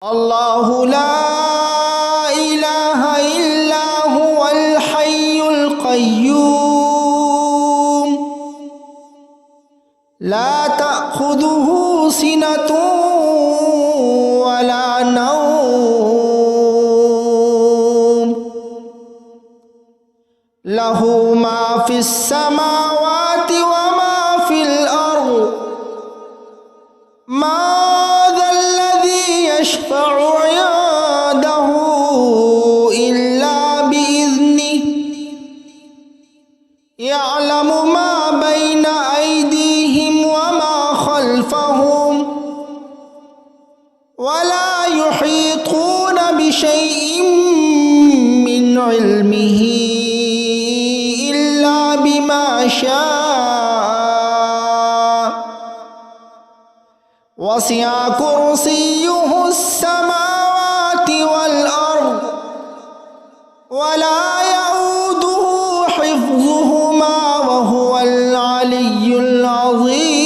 الله لا إله إلا هو الحي القيوم لا تأخذه سنة ولا نوم له ما في السماوات وما في الأرض يشفع عنده إلا بإذنه يعلم ما بين أيديهم وما خلفهم ولا يحيطون بشيء من علمه إلا بما شاء وسع كرسيه السماوات والأرض ولا يؤوده حفظهما وهو العلي العظيم.